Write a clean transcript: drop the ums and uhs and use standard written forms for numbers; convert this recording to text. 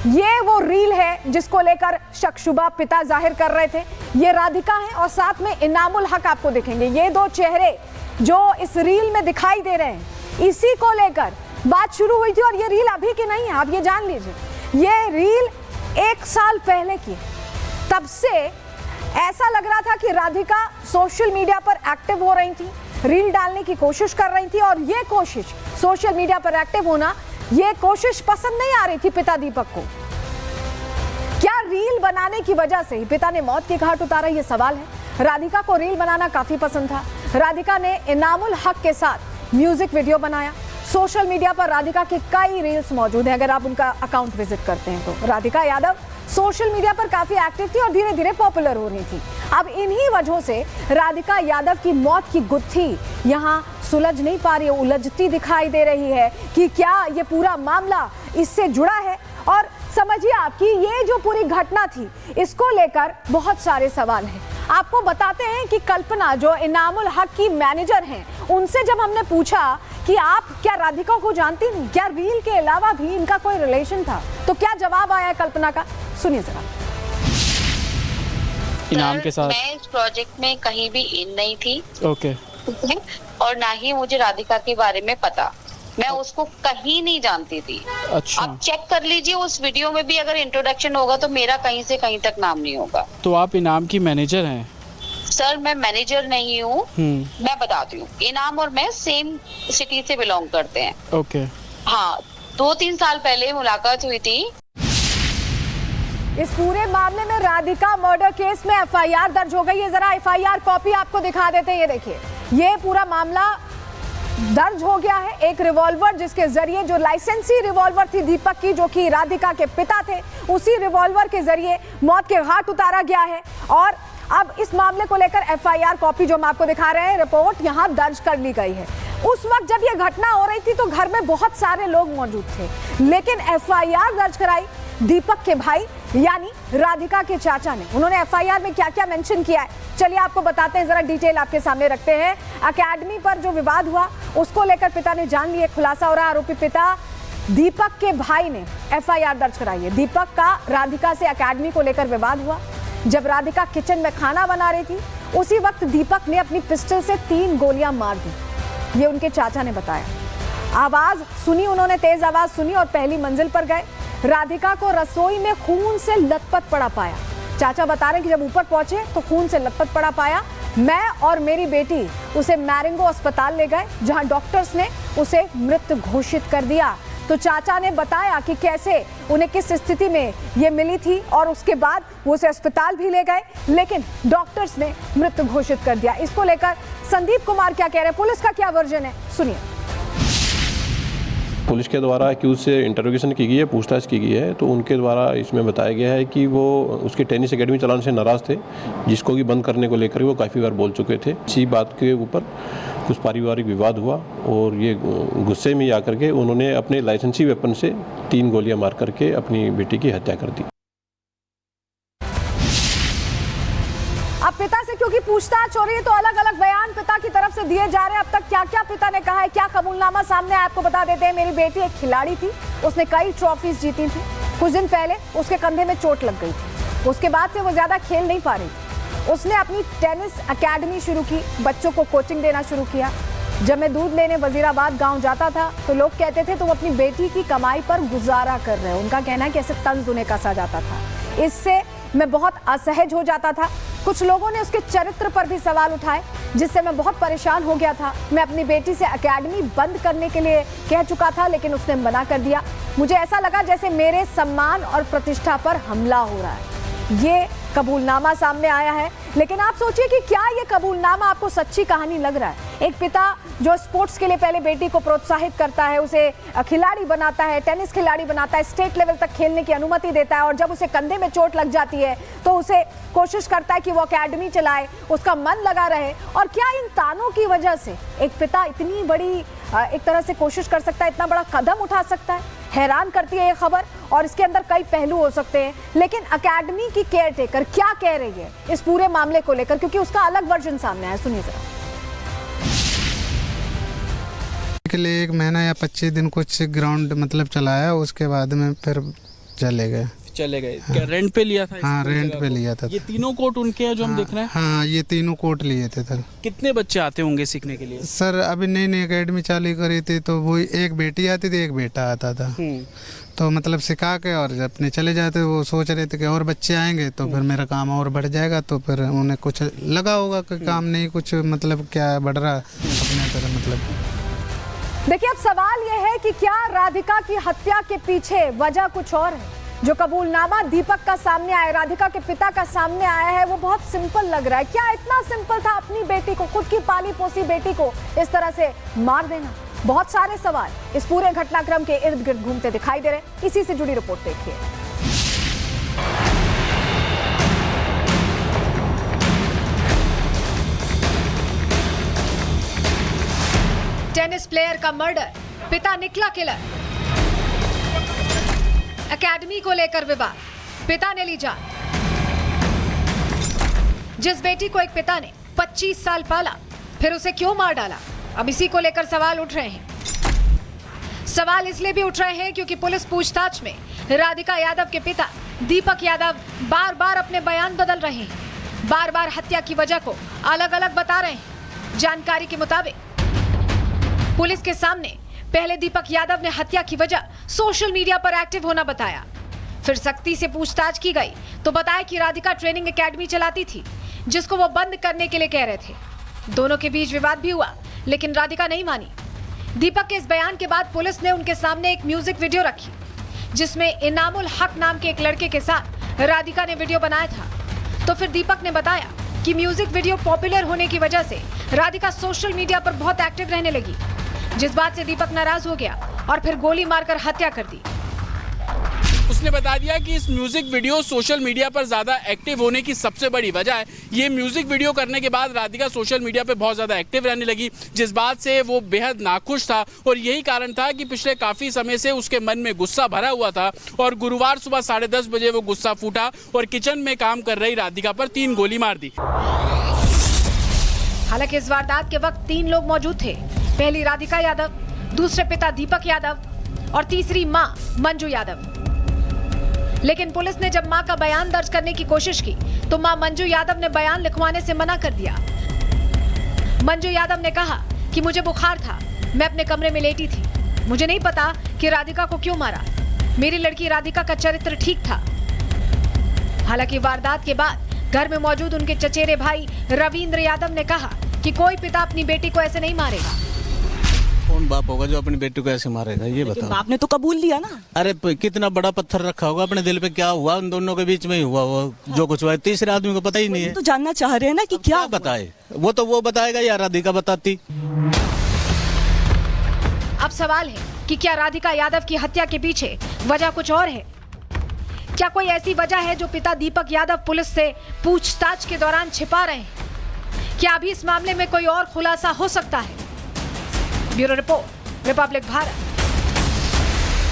ये वो रील है जिसको लेकर शक शुबा पिता जाहिर कर रहे थे। ये राधिका है और साथ में इनामुल हक आपको दिखेंगे। ये दो चेहरे जो इस रील में दिखाई दे रहे हैं, इसी को लेकर बात शुरू हुई थी। और ये रील अभी की नहीं है, आप ये जान लीजिए, ये रील 1 साल पहले की। तब से ऐसा लग रहा था कि राधिका सोशल मीडिया पर एक्टिव हो रही थी, रील डालने की कोशिश कर रही थी। और ये कोशिश, सोशल मीडिया पर एक्टिव होना, ये कोशिश पसंद नहीं आ रही थी पिता दीपक को। क्या रील बनाने की वजह से ही पिता ने मौत की घाट उतारा, ये सवाल है। राधिका को रील बनाना काफी पसंद था। राधिका ने इनामुल हक के साथ म्यूजिक वीडियो बनाया। सोशल मीडिया पर राधिका के कई रील्स मौजूद हैं, अगर आप उनका अकाउंट विजिट करते हैं तो। राधिका यादव सोशल मीडिया पर काफी एक्टिव थी और धीरे धीरे पॉपुलर हो रही थी। अब इन्हीं वजहों से राधिका यादव की मौत की गुत्थी यहाँ सुलझ नहीं पा रही है, उलझती दिखाई दे रही है कि क्या ये पूरा मामला इससे जुड़ा है। और समझिए आपकी ये जो पूरी घटना थी, इसको लेकर बहुत सारे सवाल हैं। आपको बताते हैं कि कल्पना जो इनामुल हक की मैनेजर हैं, उनसे जब हमने पूछा कि आप क्या राधिका को जानती नहीं, क्या रील के अलावा भी इनका कोई रिलेशन था, तो क्या जवाब आया कल्पना का, सुनिए जरा। इनाम के साथ मैं इस प्रोजेक्ट में कहीं भी इन नहीं थी। ओके। और ना ही मुझे राधिका के बारे में पता, मैं उसको कहीं नहीं जानती थी। अच्छा, आप चेक कर लीजिए, उस वीडियो में भी अगर इंट्रोडक्शन होगा तो मेरा कहीं से कहीं तक नाम नहीं होगा। तो आप इनाम की मैनेजर हैं? सर मैं मैनेजर नहीं हूँ, मैं बताती हूँ। इनाम और मैं सेम सिटी से बिलोंग करते हैं। ओके। हाँ, 2-3 साल पहले मुलाकात हुई थी। इस पूरे मामले में राधिका मर्डर केस में एफआईआर दर्ज हो गई है। जरा एफआईआर कॉपी आपको दिखा देते हैं। ये देखिए, ये पूरा मामला दर्ज हो गया है। एक रिवॉल्वर जिसके जरिए, जो लाइसेंसी रिवॉल्वर थी दीपक की, जो कि राधिका के पिता थे, उसी रिवॉल्वर के जरिए मौत के घाट उतारा गया है। और अब इस मामले को लेकर एफआईआर कॉपी जो हम आपको दिखा रहे हैं, रिपोर्ट यहां दर्ज कर ली गई है। उस वक्त जब यह घटना हो रही थी तो घर में बहुत सारे लोग मौजूद थे, लेकिन एफआईआर दर्ज कराई दीपक के भाई यानी राधिका के चाचा ने। उन्होंने एफआईआर में क्या क्या मेंशन किया है, चलिए आपको बताते हैं, जरा डिटेल आपके सामने रखते हैं। एकेडमी पर जो विवाद हुआ उसको लेकर पिता ने जान लिया, खुलासा हो रहा। आरोपी पिता दीपक के भाई ने एफआईआर दर्ज कराई है। दीपक का राधिका से एकेडमी को लेकर विवाद हुआ। जब राधिका किचन में खाना बना रही थी, उसी वक्त दीपक ने अपनी पिस्टल से 3 गोलियां मार दी, ये उनके चाचा ने बताया। आवाज सुनी उन्होंने, तेज आवाज सुनी और पहली मंजिल पर गए। राधिका को रसोई में खून से लथपथ पड़ा पाया। चाचा बता रहे हैं कि जब ऊपर पहुंचे तो खून से लथपथ पड़ा पाया। मैं और मेरी बेटी उसे मैरिंगो अस्पताल ले गए, जहां डॉक्टर्स ने उसे मृत घोषित कर दिया। तो चाचा ने बताया कि कैसे उन्हें किस स्थिति में ये मिली थी और उसके बाद वो उसे अस्पताल भी ले गए, लेकिन डॉक्टर्स ने मृत घोषित कर दिया। इसको लेकर संदीप कुमार क्या कह रहे हैं, पुलिस का क्या वर्जन है, सुनिए। पुलिस के द्वारा अक्यूज से इंटरोगेशन की गई है, पूछताछ की गई है, तो उनके द्वारा इसमें बताया गया है कि वो उसके टेनिस एकेडमी चलाने से नाराज़ थे, जिसको कि बंद करने को लेकर वो काफ़ी बार बोल चुके थे। इसी बात के ऊपर कुछ पारिवारिक विवाद हुआ और ये गुस्से में आकर के उन्होंने अपने लाइसेंसी वेपन से 3 गोलियां मार करके अपनी बेटी की हत्या कर दी। अब पिता से क्योंकि पूछताछ हो रही है तो अलग अलग बयान पिता की तरफ से दिए जा रहे हैं। अब तक क्या क्या पिता ने कहा है, क्या कबूलनामा सामने आपको बता देते हैं। मेरी बेटी एक खिलाड़ी थी, उसने कई ट्रॉफीज जीती थी। कुछ दिन पहले उसके कंधे में चोट लग गई थी, उसके बाद से वो ज्यादा खेल नहीं पा रही थी। उसने अपनी टेनिस एकेडमी शुरू की, बच्चों को कोचिंग देना शुरू किया। जब मैं दूध लेने वजीराबाद गांव जाता था तो लोग कहते थे तो वो अपनी बेटी की कमाई पर गुजारा कर रहे हैं। उनका कहना है कि ऐसे तंज उन्हें कसा जाता था। इससे मैं बहुत असहज हो जाता था। कुछ लोगों ने उसके चरित्र पर भी सवाल उठाए, जिससे मैं बहुत परेशान हो गया था। मैं अपनी बेटी से एकेडमी बंद करने के लिए कह चुका था, लेकिन उसने मना कर दिया। मुझे ऐसा लगा जैसे मेरे सम्मान और प्रतिष्ठा पर हमला हो रहा है। ये कबूलनामा सामने आया है, लेकिन आप सोचिए कि क्या ये कबूलनामा आपको सच्ची कहानी लग रहा है। एक पिता जो स्पोर्ट्स के लिए पहले बेटी को प्रोत्साहित करता है, उसे खिलाड़ी बनाता है, टेनिस खिलाड़ी बनाता है, स्टेट लेवल तक खेलने की अनुमति देता है, और जब उसे कंधे में चोट लग जाती है तो उसे कोशिश करता है कि वो एकेडमी चलाए, उसका मन लगा रहे। और क्या इन तानों की वजह से एक पिता इतनी बड़ी एक तरह से कोशिश कर सकता है, इतना बड़ा कदम उठा सकता है? हैरान करती है ये खबर, और इसके अंदर कई पहलू हो सकते हैं। लेकिन एकेडमी की केयरटेकर क्या कह रही है इस पूरे मामले को लेकर, क्योंकि उसका अलग वर्जन सामने आया, सुनिए जरा। के लिए 1 महीना या 25 दिन कुछ ग्राउंड मतलब चलाया, उसके बाद में फिर चले गए। चले गए। क्या रेंट पे लिया था? हाँ, इस पूरी रेंट जगह पे को? लिया था। ये तीनों कोट उनके हैं जो हम देख रहे हैं? हाँ, ये तीनों कोट लिए थे सर। कितने बच्चे आते होंगे सीखने के लिए? सर अभी नई नई एकेडमी चालू करी थी, तो वो एक बेटी आती थी, एक बेटा आता था। तो मतलब सिखा के और जब अपने चले जाते, वो सोच रहे थे कि और बच्चे आएंगे तो फिर मेरा काम और बढ़ जाएगा। तो फिर उन्हें कुछ लगा होगा कि काम नहीं कुछ मतलब क्या बढ़ रहा अपने तरह मतलब। देखिए, अब सवाल यह है कि क्या राधिका की हत्या के पीछे वजह कुछ और है? जो कबूलनामा दीपक का सामने आया, राधिका के पिता का सामने आया है, वो बहुत सिंपल लग रहा है। क्या इतना सिंपल था अपनी बेटी को, खुद की पाली पोसी बेटी को इस तरह से मार देना? बहुत सारे सवाल इस पूरे घटनाक्रम के इर्द गिर्द घूमते दिखाई दे रहे हैं। इसी से जुड़ी रिपोर्ट देखिए। टेनिस प्लेयर का मर्डर, पिता निकला किलर। एकेडमी को लेकर विवाद, पिता ने ली जान। जिस बेटी को एक पिता ने 25 साल पाला, फिर उसे क्यों मार डाला? अब इसी को लेकर सवाल उठ रहे हैं। सवाल इसलिए भी उठ रहे हैं क्योंकि पुलिस पूछताछ में राधिका यादव के पिता दीपक यादव बार बार अपने बयान बदल रहे हैं, बार बार हत्या की वजह को अलग अलग बता रहे हैं। जानकारी के मुताबिक पुलिस के सामने पहले दीपक यादव ने हत्या की वजह सोशल मीडिया पर एक्टिव होना बताया। फिर सख्ती से पूछताछ की गई तो बताया कि राधिका ट्रेनिंग एकेडमी चलाती थी, जिसको वो बंद करने के लिए कह रहे थे। दोनों के बीच विवाद भी हुआ, लेकिन राधिका नहीं मानी। दीपक के इस बयान के बाद पुलिस ने उनके सामने एक म्यूजिक वीडियो रखी, जिसमें इनामुल हक नाम के एक लड़के के साथ राधिका ने वीडियो बनाया था। तो फिर दीपक ने बताया कि म्यूजिक वीडियो पॉपुलर होने की वजह से राधिका सोशल मीडिया पर बहुत एक्टिव रहने लगी, जिस बात से दीपक नाराज हो गया और फिर गोली मारकर हत्या कर दी। उसने बता दिया कि इस म्यूजिक वीडियो सोशल मीडिया पर ज्यादा एक्टिव होने की सबसे बड़ी वजह है, ये म्यूजिक वीडियो करने के बाद राधिका सोशल मीडिया पे बहुत ज्यादा एक्टिव रहने लगी, जिस बात से वो बेहद नाखुश था। और यही कारण था कि पिछले काफी समय से उसके मन में गुस्सा भरा हुआ था और गुरुवार सुबह 10:30 बजे वो गुस्सा फूटा और किचन में काम कर रही राधिका पर 3 गोली मार दी। हालांकि इस वारदात के वक्त 3 लोग मौजूद थे। पहली राधिका यादव, दूसरे पिता दीपक यादव और तीसरी मां मंजू यादव। लेकिन पुलिस ने जब मां का बयान दर्ज करने की कोशिश की तो मां मंजू यादव ने बयान लिखवाने से मना कर दिया। मंजू यादव ने कहा कि मुझे बुखार था, मैं अपने कमरे में लेटी थी, मुझे नहीं पता कि राधिका को क्यों मारा, मेरी लड़की राधिका का चरित्र ठीक था। हालांकि वारदात के बाद घर में मौजूद उनके चचेरे भाई रविंद्र यादव ने कहा कि कोई पिता अपनी बेटी को ऐसे नहीं मारेगा। कौन बाप होगा जो अपनी बेटी को ऐसे मारेगा, ये बताओ। बाप ने तो कबूल लिया ना। अरे कितना बड़ा पत्थर रखा होगा अपने दिल पे, क्या हुआ उन दोनों के बीच में ही हुआ, वो जो कुछ हुआ तीसरे आदमी को पता ही नहीं है। तो जानना चाह रहे हैं ना कि क्या बताए, वो तो वो बताएगा या राधिका बताती। अब सवाल है कि क्या राधिका यादव की हत्या के पीछे वजह कुछ और है? क्या कोई ऐसी वजह है जो पिता दीपक यादव पुलिस से पूछताछ के दौरान छिपा रहे हैं? क्या अभी इस मामले में कोई और खुलासा हो सकता है? Bureau report, Republic Bharat.